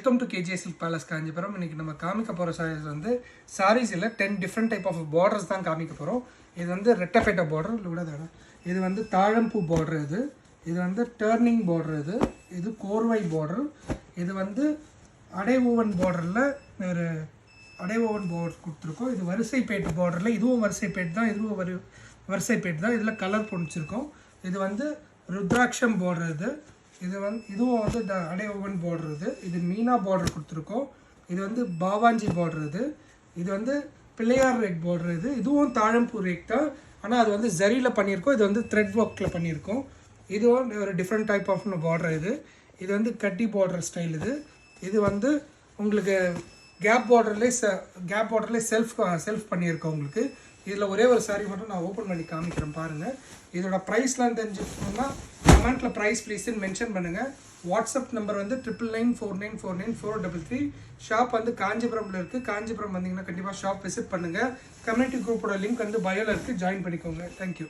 Welcome to K J silk palace Kanchipuram. இன்றைக்கி நம்ம காமிக்க போகிற சாரீஸ் வந்து சாரீஸில் 10 டிஃப்ரெண்ட் டைப் ஆஃப் பார்டர்ஸ் தான் காமிக்க போகிறோம். இது வந்து ரெட்டப்பேட்டை பார்டர் இல்லை விடாத, இது வந்து தாழம்பூ பார்டர், இது வந்து டர்னிங் பார்டர், இது கோர்வை பார்டர், இது வந்து அடைவோவன் பார்டரில் ஒரு அடைவோவன் பார்டர் கொடுத்துருக்கோம். இது வரிசைப்பேட்டு பார்டரில், இதுவும் வரிசைப்பேட்டு தான், இதுவும் வரிசைப்பேட்டு தான். இதில் கலர் பொடிச்சிருக்கோம். இது வந்து ருத்ராட்சம் பார்டர், இதுவும் வந்து அடைவோவன் பார்டர், இது மீனா பார்டர் கொடுத்துருக்கோம். இது வந்து பாவாஞ்சி பார்டர், இது வந்து பிள்ளையார் ரேக் பார்டர், இதுவும் தாழம்பூ ரேக் தான், ஆனால் அது வந்து ஜரியில் பண்ணியிருக்கோம். இது வந்து த்ரெட் ஒர்க்கில் பண்ணியிருக்கோம். இதுவும் ஒரு டிஃப்ரெண்ட் டைப் ஆஃப் பார்டர். இது வந்து கட்டி பார்டர் ஸ்டைல். இது வந்து உங்களுக்கு கேப் பார்டர்லேயே செல்ஃப் பண்ணியிருக்கோம். உங்களுக்கு இதில் ஒரே ஒரு சாரீ மட்டும் நான் ஓப்பன் பண்ணி காமிக்கிறேன் பாருங்கள். இதோட ப்ரைஸ்லாம் தெரிஞ்சுக்கணுன்னா கமெண்ட்டில் ப்ரைஸ் ப்ளீஸ்ன்னு மென்ஷன் பண்ணுங்கள். வாட்ஸ்அப் நம்பர் வந்து 9949494433. ஷாப் வந்து காஞ்சிபுரமில் இருக்குது. காஞ்சிபுரம் வந்தீங்கன்னா கண்டிப்பாக ஷாப் விசிட் பண்ணுங்கள். கம்யூனிட்டி குரூப்போட லிங்க் வந்து பயோவில் இருக்குது, ஜாயின் பண்ணிக்கோங்க. தேங்க்யூ.